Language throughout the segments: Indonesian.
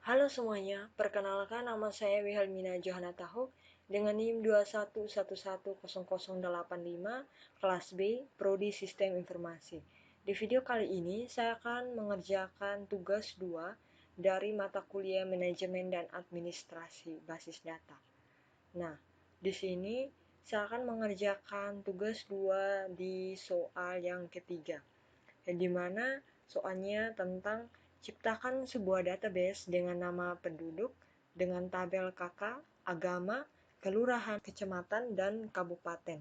Halo semuanya, perkenalkan nama saya Wilhelmina Johanna Tahuk dengan NIM 2111085 kelas B, Prodi Sistem Informasi. Di video kali ini saya akan mengerjakan tugas 2 dari mata kuliah Manajemen dan Administrasi Basis Data. Nah, di sini saya akan mengerjakan tugas 2 di soal yang ketiga, di mana soalnya tentang ciptakan sebuah database dengan nama penduduk, dengan tabel KK, agama, kelurahan, kecamatan, dan kabupaten.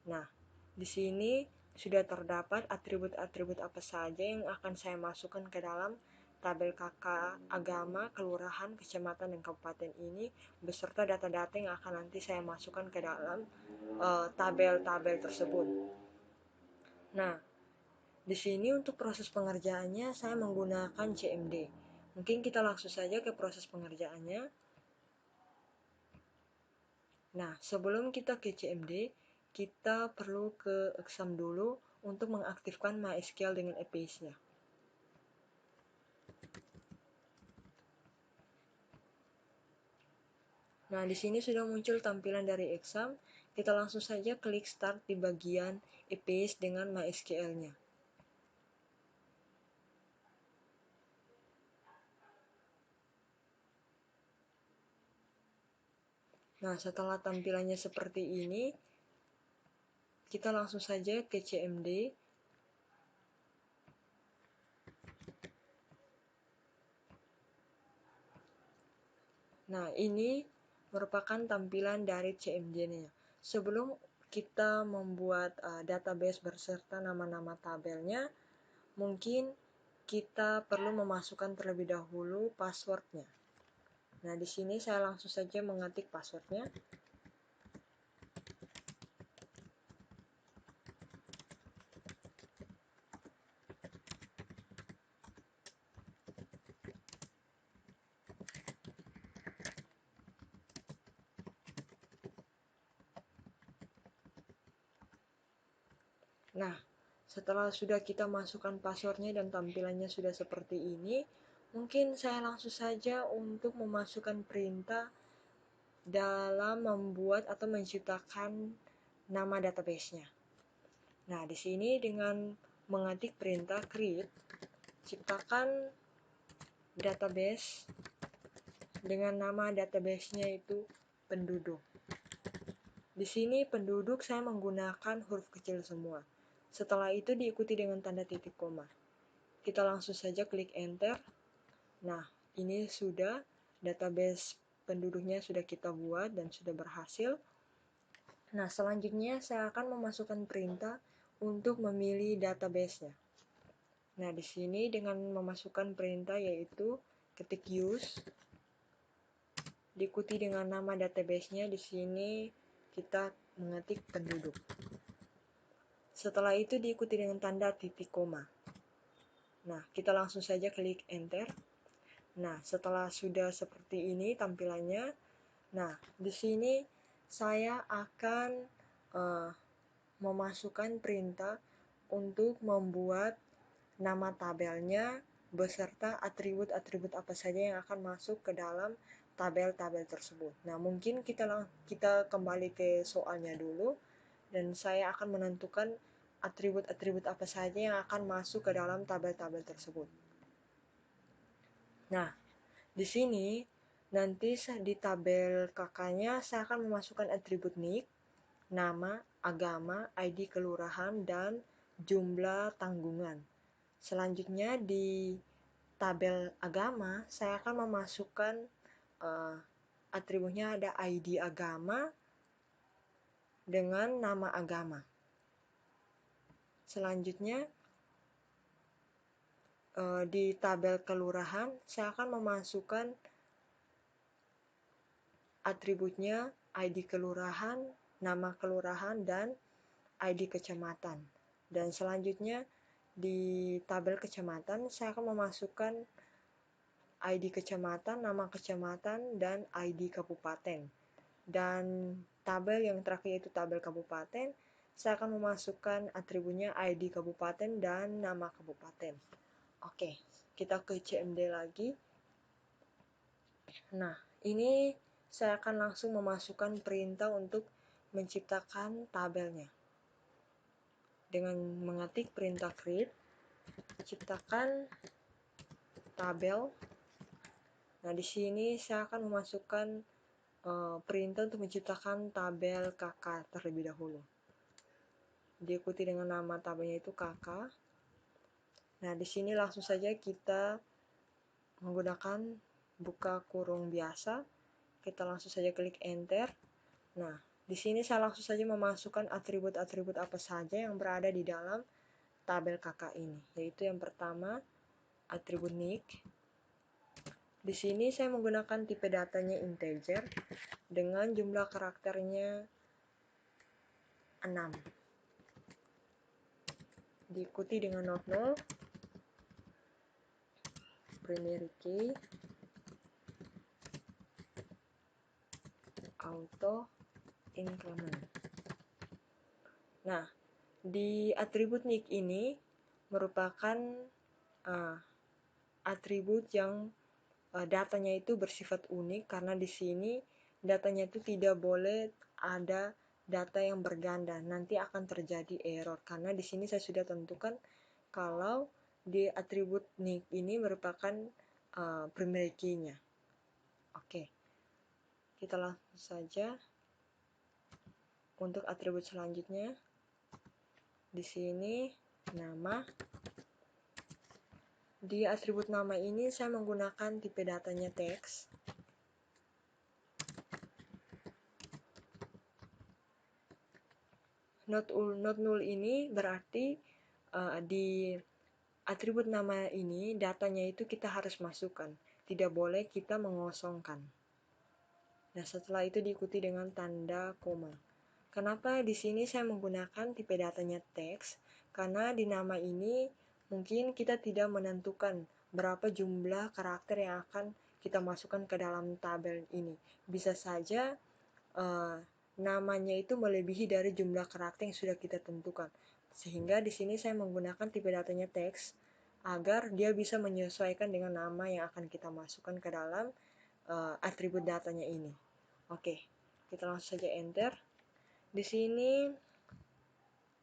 Nah, di sini sudah terdapat atribut-atribut apa saja yang akan saya masukkan ke dalam tabel KK, agama, kelurahan, kecamatan, dan kabupaten ini beserta data-data yang akan nanti saya masukkan ke dalam tabel-tabel tersebut. Nah, di sini untuk proses pengerjaannya saya menggunakan CMD. Mungkin kita langsung saja ke proses pengerjaannya. Nah, sebelum kita ke CMD, kita perlu ke exam dulu untuk mengaktifkan MySQL dengan APIs-nya. Nah, di sini sudah muncul tampilan dari exam. Kita langsung saja klik start di bagian APIs dengan MySQL-nya. Nah, setelah tampilannya seperti ini, kita langsung saja ke CMD. Nah, ini merupakan tampilan dari CMD-nya. Sebelum kita membuat database berserta nama-nama tabelnya, mungkin kita perlu memasukkan terlebih dahulu passwordnya. Nah, di sini saya langsung saja mengetik passwordnya. Nah, setelah sudah kita masukkan passwordnya dan tampilannya sudah seperti ini, mungkin saya langsung saja untuk memasukkan perintah dalam membuat atau menciptakan nama database-nya. Nah, di sini dengan mengetik perintah create, ciptakan database dengan nama database-nya itu penduduk. Di sini penduduk saya menggunakan huruf kecil semua. Setelah itu diikuti dengan tanda titik koma. Kita langsung saja klik enter. Nah, ini sudah database penduduknya sudah kita buat dan sudah berhasil. Nah, selanjutnya saya akan memasukkan perintah untuk memilih database-nya. Nah, di sini dengan memasukkan perintah yaitu ketik use, diikuti dengan nama database-nya. Di sini kita mengetik penduduk. Setelah itu diikuti dengan tanda titik koma. Nah, kita langsung saja klik enter. Nah, setelah sudah seperti ini tampilannya, nah, di sini saya akan memasukkan perintah untuk membuat nama tabelnya beserta atribut-atribut apa saja yang akan masuk ke dalam tabel-tabel tersebut. Nah, mungkin kita kembali ke soalnya dulu dan saya akan menentukan atribut-atribut apa saja yang akan masuk ke dalam tabel-tabel tersebut. Nah, di sini nanti di tabel kakaknya saya akan memasukkan atribut NIK, nama, agama, ID kelurahan, dan jumlah tanggungan. Selanjutnya di tabel agama saya akan memasukkan atributnya ada ID agama dengan nama agama. Selanjutnya di tabel kelurahan saya akan memasukkan atributnya ID kelurahan, nama kelurahan, dan ID kecamatan. Dan selanjutnya di tabel kecamatan saya akan memasukkan ID kecamatan, nama kecamatan, dan ID kabupaten. Dan tabel yang terakhir yaitu tabel kabupaten, saya akan memasukkan atributnya ID kabupaten dan nama kabupaten. Oke, kita ke CMD lagi. Nah, ini saya akan langsung memasukkan perintah untuk menciptakan tabelnya. Dengan mengetik perintah create, ciptakan tabel. Nah, di sini saya akan memasukkan perintah untuk menciptakan tabel KK terlebih dahulu. Diikuti dengan nama tabelnya itu KK. Nah, di sini langsung saja kita menggunakan buka kurung biasa. Kita langsung saja klik enter. Nah, di sini saya langsung saja memasukkan atribut-atribut apa saja yang berada di dalam tabel KK ini, yaitu yang pertama atribut nick. Di sini saya menggunakan tipe datanya integer dengan jumlah karakternya 6. Diikuti dengan not null, primary key, auto increment. Nah, di atribut nick ini merupakan atribut yang datanya itu bersifat unik, karena di sini datanya itu tidak boleh ada data yang berganda. Nanti akan terjadi error karena di sini saya sudah tentukan kalau di atribut nick ini merupakan primary key-nya. Oke. Kita langsung saja untuk atribut selanjutnya. Di sini nama. Di atribut nama ini saya menggunakan tipe datanya teks. Not null ini berarti di atribut nama ini datanya itu kita harus masukkan, tidak boleh kita mengosongkan. Nah, setelah itu diikuti dengan tanda koma. Kenapa di sini saya menggunakan tipe datanya teks? Karena di nama ini mungkin kita tidak menentukan berapa jumlah karakter yang akan kita masukkan ke dalam tabel ini. Bisa saja namanya itu melebihi dari jumlah karakter yang sudah kita tentukan. Sehingga di sini saya menggunakan tipe datanya teks agar dia bisa menyesuaikan dengan nama yang akan kita masukkan ke dalam atribut datanya ini. Oke, kita langsung saja enter. Di sini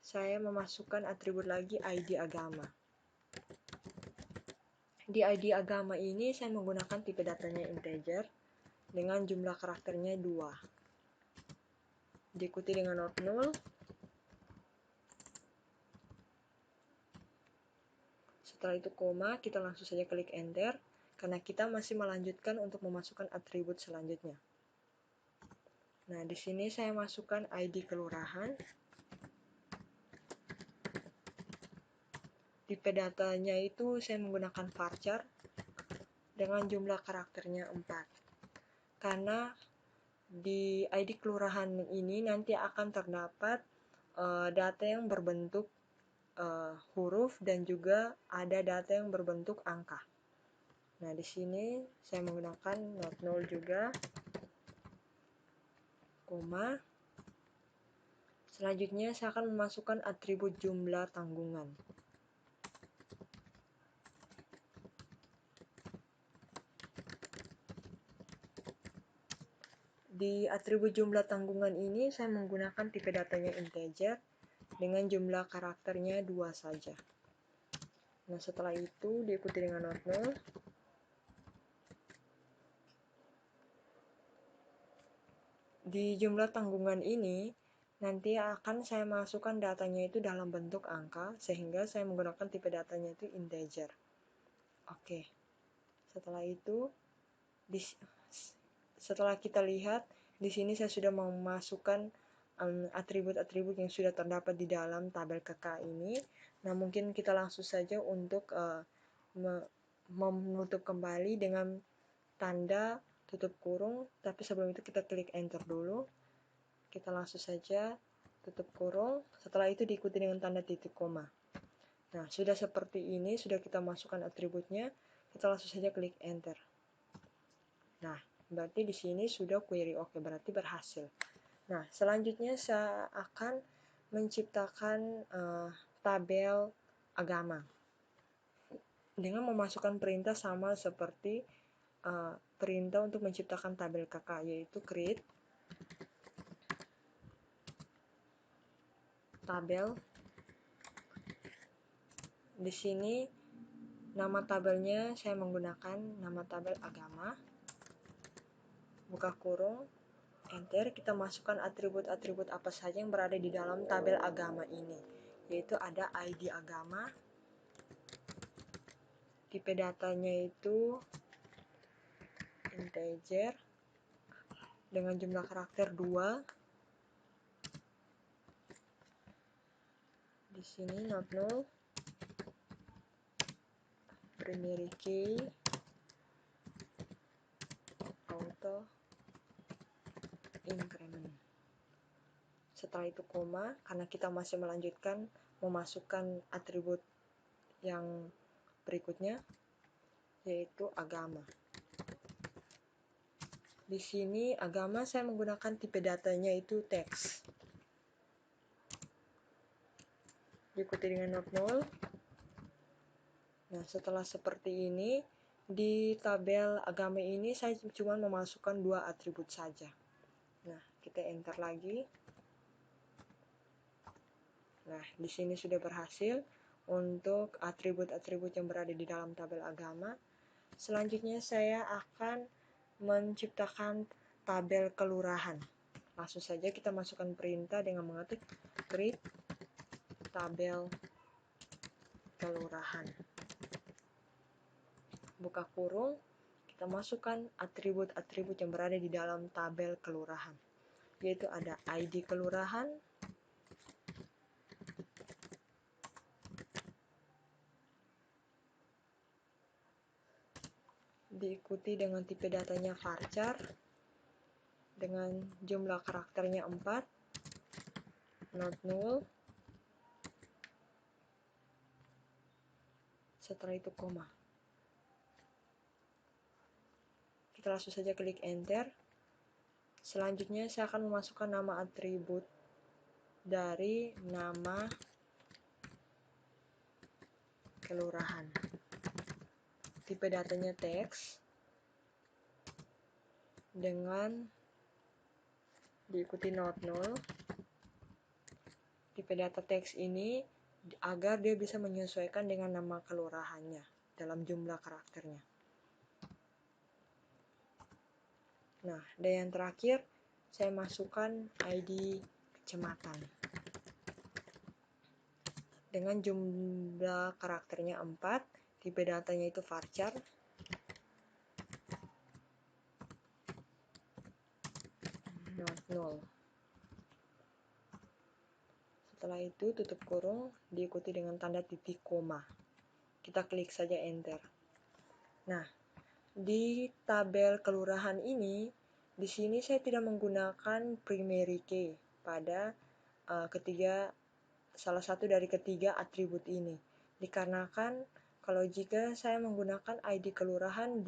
saya memasukkan atribut lagi ID agama. Di ID agama ini saya menggunakan tipe datanya integer dengan jumlah karakternya 2. Diikuti dengan not null. Setelah itu koma, kita langsung saja klik enter karena kita masih melanjutkan untuk memasukkan atribut selanjutnya. Nah, di sini saya masukkan ID kelurahan. Tipe datanya itu saya menggunakan varchar dengan jumlah karakternya 4. Karena di ID kelurahan ini nanti akan terdapat data yang berbentuk huruf dan juga ada data yang berbentuk angka. Nah, di sini saya menggunakan not null juga, koma. Selanjutnya saya akan memasukkan atribut jumlah tanggungan. Di atribut jumlah tanggungan ini saya menggunakan tipe datanya integer dengan jumlah karakternya 2 saja. Nah, setelah itu diikuti dengan not null. Di jumlah tanggungan ini nanti akan saya masukkan datanya itu dalam bentuk angka, sehingga saya menggunakan tipe datanya itu integer. Oke. Setelah itu setelah kita lihat di sini saya sudah memasukkan atribut-atribut yang sudah terdapat di dalam tabel KK ini. Nah, mungkin kita langsung saja untuk menutup kembali dengan tanda tutup kurung, tapi sebelum itu kita klik enter dulu. Kita langsung saja tutup kurung, setelah itu diikuti dengan tanda titik koma. Nah, sudah seperti ini, sudah kita masukkan atributnya, kita langsung saja klik enter. Nah, berarti di sini sudah query oke, berarti berhasil. Nah, selanjutnya saya akan menciptakan tabel agama dengan memasukkan perintah sama seperti perintah untuk menciptakan tabel KK, yaitu create tabel. Di sini nama tabelnya saya menggunakan nama tabel agama. Buka kurung, enter, kita masukkan atribut-atribut apa saja yang berada di dalam tabel agama ini, yaitu ada ID agama, tipe datanya itu integer dengan jumlah karakter 2. Di sini not null, primary key, auto increment. Setelah itu koma, karena kita masih melanjutkan memasukkan atribut yang berikutnya, yaitu agama. Di sini agama saya menggunakan tipe datanya itu teks. Diikuti dengan not null. Nah, setelah seperti ini, di tabel agama ini saya cuma memasukkan 2 atribut saja. Nah, kita enter lagi. Nah, di sini sudah berhasil untuk atribut-atribut yang berada di dalam tabel agama. Selanjutnya saya akan menciptakan tabel kelurahan. Langsung saja kita masukkan perintah dengan mengetik create tabel kelurahan. Buka kurung, kita masukkan atribut-atribut yang berada di dalam tabel kelurahan, yaitu ada ID kelurahan, diikuti dengan tipe datanya varchar dengan jumlah karakternya 4, not null, setelah itu koma. Kita langsung saja klik enter. Selanjutnya saya akan memasukkan nama atribut dari nama kelurahan. Tipe datanya teks dengan diikuti not null. Tipe data teks ini agar dia bisa menyesuaikan dengan nama kelurahannya dalam jumlah karakternya. Nah, dan yang terakhir saya masukkan ID kecamatan dengan jumlah karakternya 4, tipe datanya itu varchar, not null. Setelah itu tutup kurung, diikuti dengan tanda titik koma. Kita klik saja enter. Nah, di tabel kelurahan ini, di sini saya tidak menggunakan primary key pada salah satu dari ketiga atribut ini. Dikarenakan kalau jika saya menggunakan ID kelurahan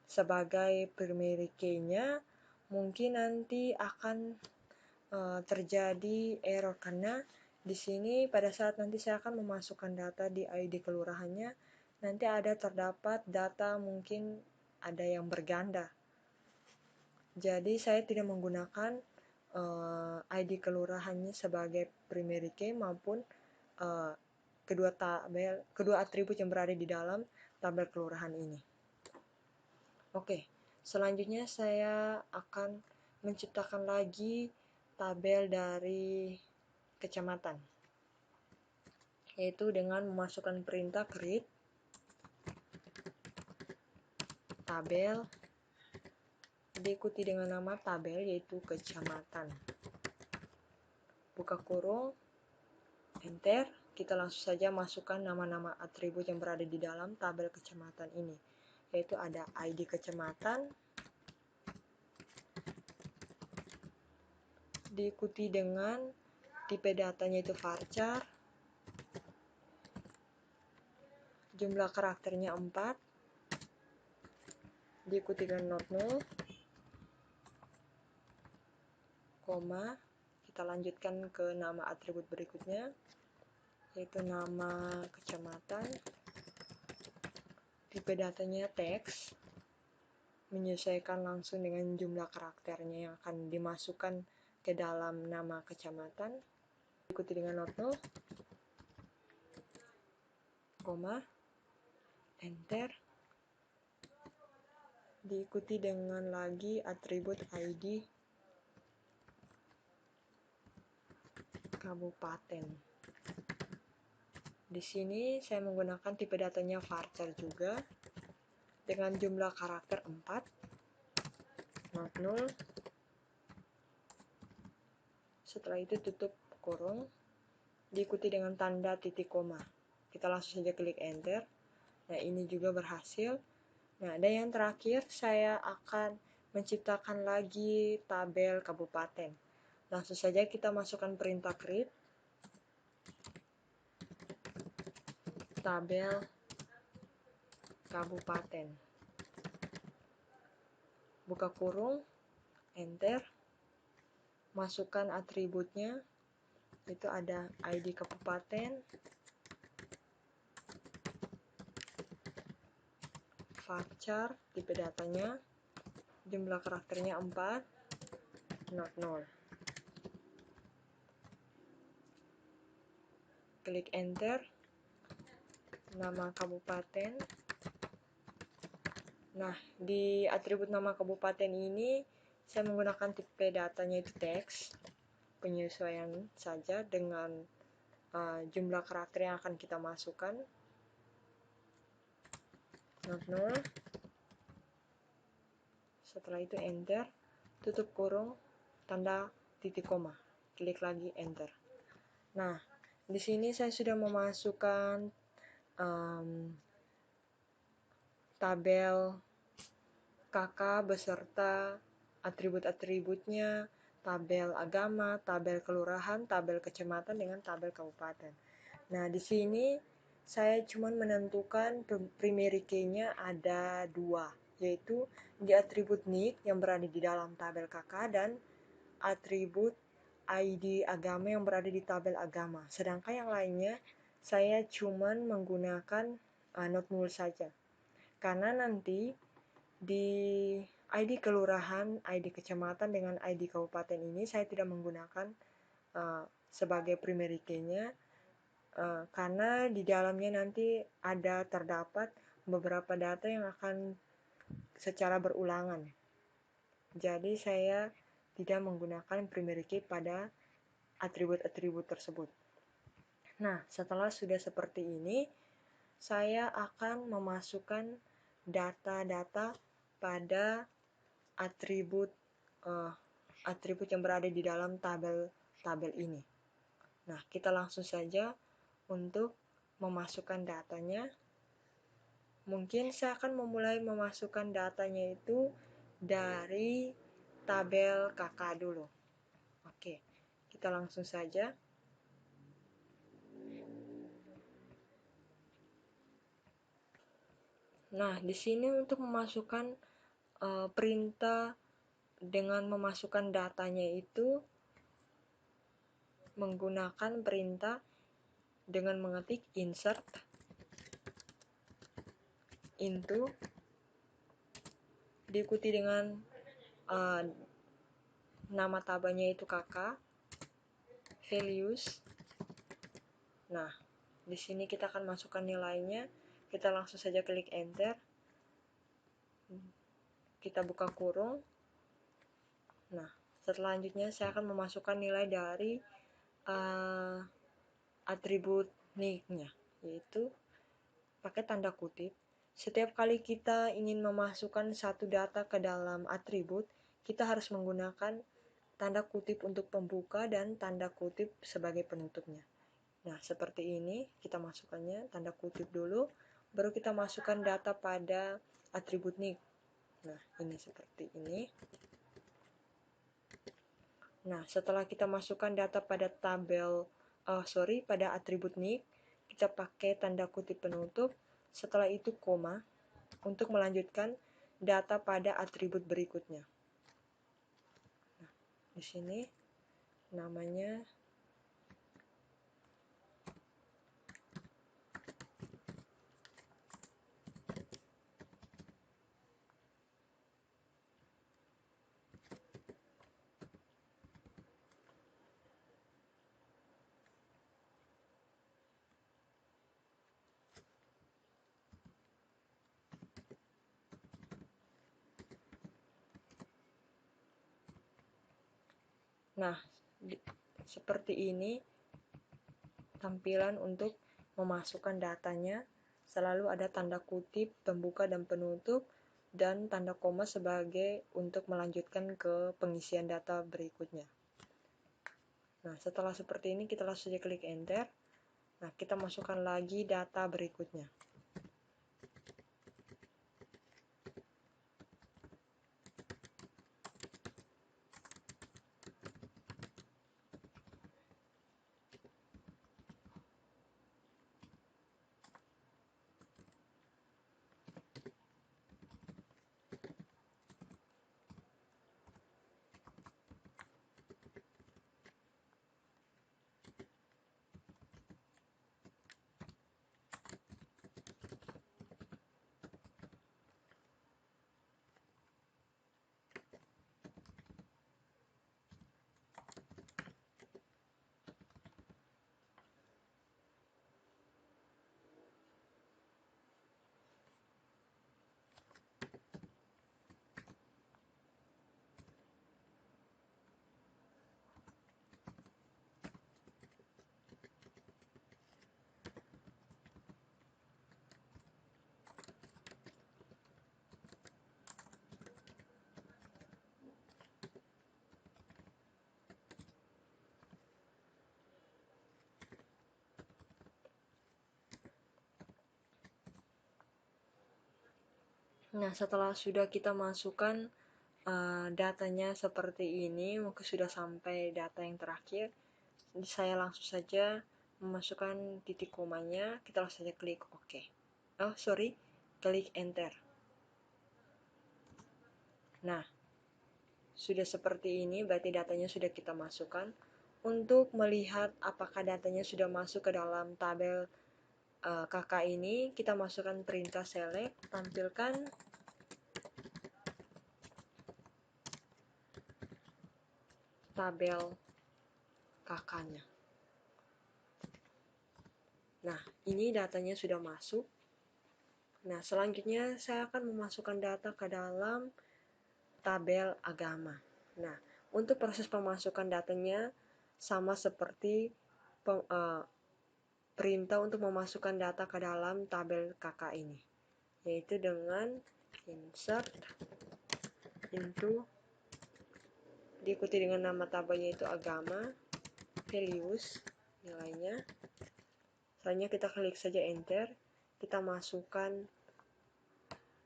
sebagai primary key-nya, mungkin nanti akan terjadi error, karena di sini pada saat nanti saya akan memasukkan data di ID kelurahannya, nanti terdapat data mungkin ada yang berganda. Jadi saya tidak menggunakan ID kelurahannya sebagai primary key maupun kedua atribut yang berada di dalam tabel kelurahan ini. Oke, selanjutnya saya akan menciptakan lagi tabel dari kecamatan, yaitu dengan memasukkan perintah create tabel diikuti dengan nama tabel yaitu kecamatan. Buka kurung, enter, kita langsung saja masukkan nama-nama atribut yang berada di dalam tabel kecamatan ini, yaitu ada ID kecamatan, diikuti dengan tipe datanya itu varchar, jumlah karakternya 4, diikuti dengan not null, koma. Kita lanjutkan ke nama atribut berikutnya, yaitu nama kecamatan, tipe datanya teks, menyesuaikan langsung dengan jumlah karakternya yang akan dimasukkan ke dalam nama kecamatan. Diikuti dengan not null, koma, enter, diikuti dengan lagi atribut ID kabupaten. Di sini saya menggunakan tipe datanya varchar juga dengan jumlah karakter 4, not null. Setelah itu tutup kurung, diikuti dengan tanda titik koma. Kita langsung saja klik enter. Nah, ini juga berhasil. Nah, dan yang terakhir saya akan menciptakan lagi tabel kabupaten. Langsung saja kita masukkan perintah create tabel kabupaten. Buka kurung, enter, masukkan atributnya, itu ada ID kabupaten, varchar, tipe datanya, jumlah karakternya 4, not null. Klik enter, nama kabupaten. Nah, di atribut nama kabupaten ini saya menggunakan tipe datanya itu teks, penyesuaian saja dengan jumlah karakter yang akan kita masukkan, not null. Setelah itu enter, tutup kurung, tanda titik koma, klik lagi enter. Nah, di sini saya sudah memasukkan tabel KK beserta atribut-atributnya, tabel agama, tabel kelurahan, tabel kecamatan dengan tabel kabupaten. Nah, di sini saya cuma menentukan primary key-nya ada 2, yaitu di atribut nick yang berada di dalam tabel KK dan atribut ID agama yang berada di tabel agama. Sedangkan yang lainnya saya cuma menggunakan not null saja. Karena nanti di ID kelurahan, ID kecamatan dengan ID kabupaten ini saya tidak menggunakan sebagai primary key-nya karena di dalamnya nanti ada terdapat beberapa data yang akan secara berulangan. Jadi saya tidak menggunakan primary key pada atribut-atribut tersebut. Nah, setelah sudah seperti ini, saya akan memasukkan data-data pada atribut yang berada di dalam tabel ini. Nah, kita langsung saja untuk memasukkan datanya. Mungkin saya akan memulai memasukkan datanya itu dari tabel KK dulu. Oke, kita langsung saja. Nah, di sini untuk memasukkan perintah dengan memasukkan datanya itu menggunakan perintah dengan mengetik insert into, diikuti dengan nama tabelnya itu KK, values. Nah, di sini kita akan masukkan nilainya. Kita langsung saja klik enter. Kita buka kurung. Nah, selanjutnya saya akan memasukkan nilai dari atribut nick-nya, yaitu pakai tanda kutip. Setiap kali kita ingin memasukkan satu data ke dalam atribut, kita harus menggunakan tanda kutip untuk pembuka dan tanda kutip sebagai penutupnya. Nah, seperti ini kita masukkannya, tanda kutip dulu, baru kita masukkan data pada atribut nick. Nah, ini seperti ini. Nah, setelah kita masukkan data pada pada atribut nick, kita pakai tanda kutip penutup, setelah itu koma, untuk melanjutkan data pada atribut berikutnya. Nah, di sini namanya Nah, seperti ini tampilan untuk memasukkan datanya. Selalu ada tanda kutip pembuka dan penutup dan tanda koma sebagai untuk melanjutkan ke pengisian data berikutnya. Nah, setelah seperti ini kita langsung saja klik enter. Nah, kita masukkan lagi data berikutnya. Nah, setelah sudah kita masukkan datanya seperti ini, mungkin sudah sampai data yang terakhir. Saya langsung saja memasukkan titik komanya, kita langsung saja klik OK. Klik enter. Nah, sudah seperti ini, berarti datanya sudah kita masukkan. Untuk melihat apakah datanya sudah masuk ke dalam tabel KK ini, kita masukkan perintah select, tampilkan tabel KK-nya. Nah, ini datanya sudah masuk. Nah, selanjutnya saya akan memasukkan data ke dalam tabel agama. Nah, untuk proses pemasukan datanya sama seperti perintah untuk memasukkan data ke dalam tabel KK ini, yaitu dengan insert into, diikuti dengan nama tabelnya itu agama, values, nilainya. Selanjutnya kita klik saja enter, kita masukkan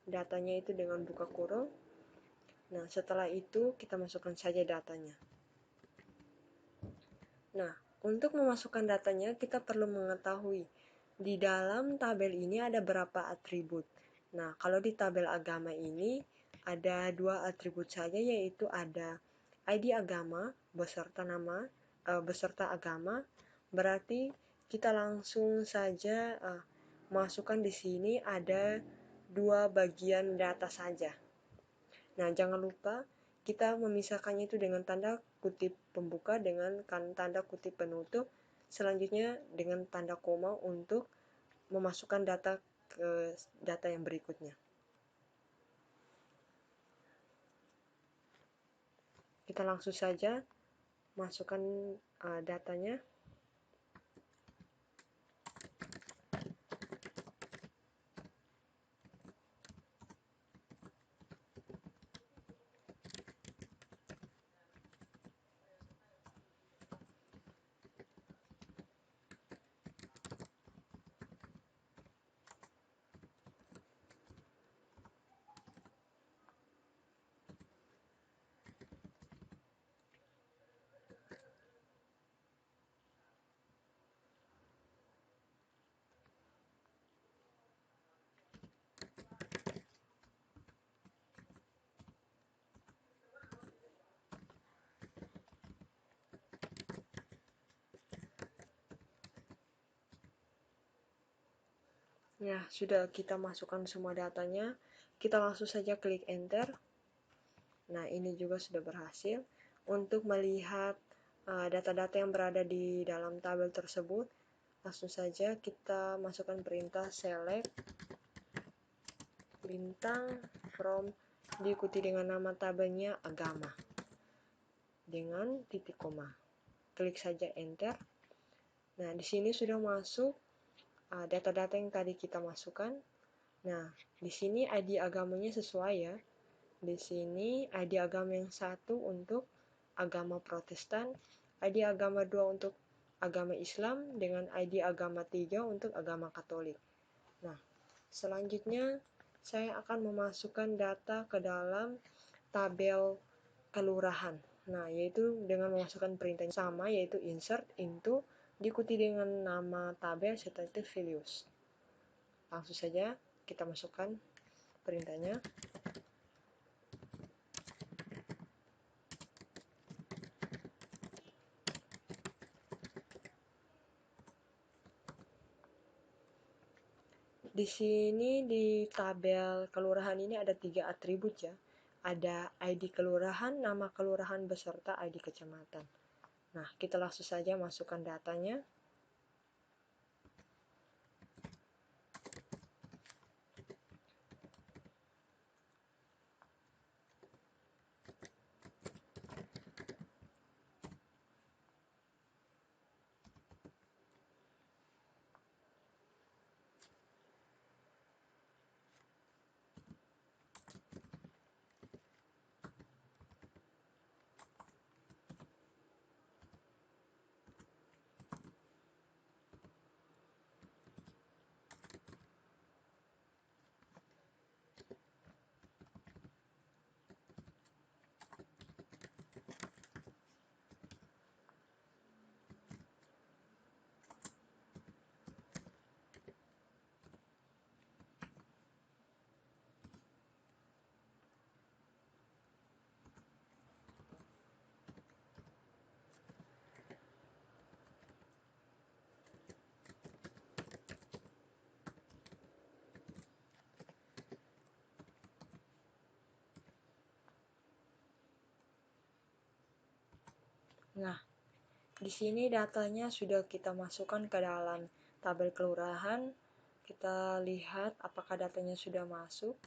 datanya itu dengan buka kurung. Nah, setelah itu kita masukkan saja datanya. Nah, untuk memasukkan datanya kita perlu mengetahui di dalam tabel ini ada berapa atribut. Nah, kalau di tabel agama ini ada 2 atribut saja, yaitu ada ID agama beserta nama beserta agama. Berarti kita langsung saja masukkan di sini ada 2 bagian data saja. Nah, jangan lupa kita memisahkannya itu dengan tanda kutip pembuka dengan tanda kutip penutup, selanjutnya dengan tanda koma untuk memasukkan data ke data yang berikutnya. Kita langsung saja masukkan datanya. Ya, sudah kita masukkan semua datanya. Kita langsung saja klik enter. Nah, ini juga sudah berhasil. Untuk melihat data-data yang berada di dalam tabel tersebut, langsung saja kita masukkan perintah select bintang from, diikuti dengan nama tabelnya agama. dengan titik koma. Klik saja enter. Nah, di sini sudah masuk data-data yang tadi kita masukkan. Nah, di sini ID agamanya sesuai ya. Di sini ID agama yang satu untuk agama Protestan, ID agama 2 untuk agama Islam, dengan ID agama 3 untuk agama Katolik. Nah, selanjutnya saya akan memasukkan data ke dalam tabel kelurahan. Nah, yaitu dengan memasukkan perintah yang sama, yaitu insert into, diikuti dengan nama tabel setelah itu values. Langsung saja kita masukkan perintahnya. Di sini di tabel kelurahan ini ada 3 atribut ya. Ada ID kelurahan, nama kelurahan beserta ID kecamatan. Nah, kita langsung saja masukkan datanya. Nah, di sini datanya sudah kita masukkan ke dalam tabel kelurahan. Kita lihat apakah datanya sudah masuk.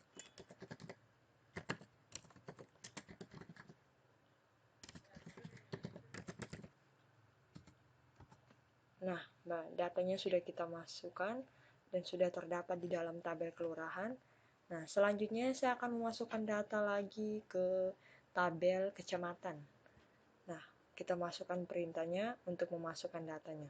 Nah, datanya sudah kita masukkan dan sudah terdapat di dalam tabel kelurahan. Nah, selanjutnya saya akan memasukkan data lagi ke tabel kecamatan. Nah, kita masukkan perintahnya untuk memasukkan datanya.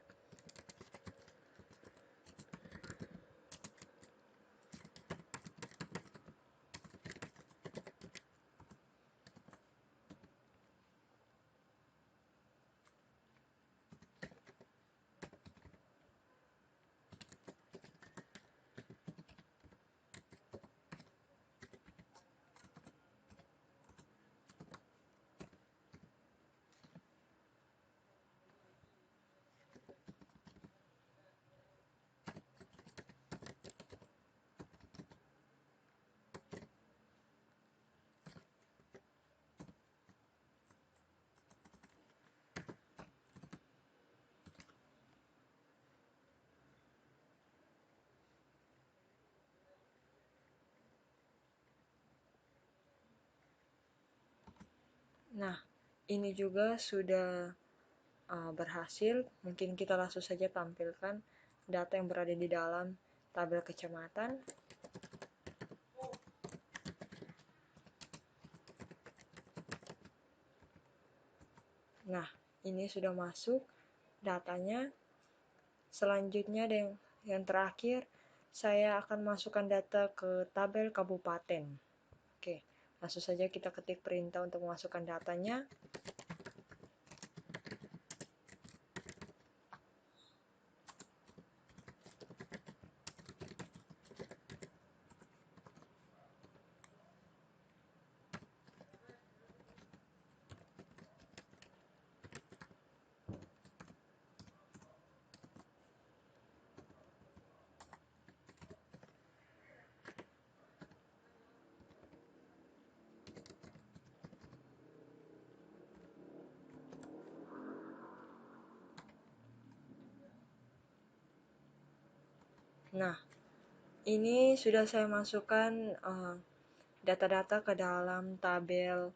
Nah, ini juga sudah berhasil. Mungkin kita langsung saja tampilkan data yang berada di dalam tabel kecamatan. Nah, ini sudah masuk datanya. Selanjutnya yang terakhir, saya akan masukkan data ke tabel kabupaten. Oke, langsung saja kita ketik perintah untuk memasukkan datanya. Nah, ini sudah saya masukkan data-data ke dalam tabel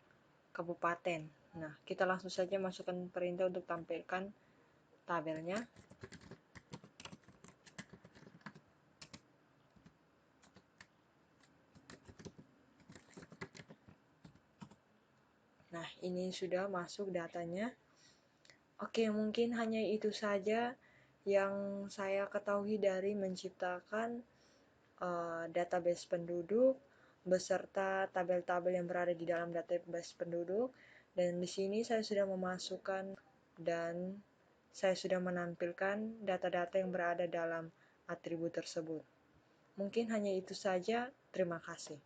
kabupaten. Nah, kita langsung saja masukkan perintah untuk tampilkan tabelnya. Nah, ini sudah masuk datanya. Oke, mungkin hanya itu saja yang saya ketahui dari menciptakan database penduduk beserta tabel-tabel yang berada di dalam database penduduk. Dan di sini saya sudah memasukkan dan saya sudah menampilkan data-data yang berada dalam atribut tersebut. Mungkin hanya itu saja. Terima kasih.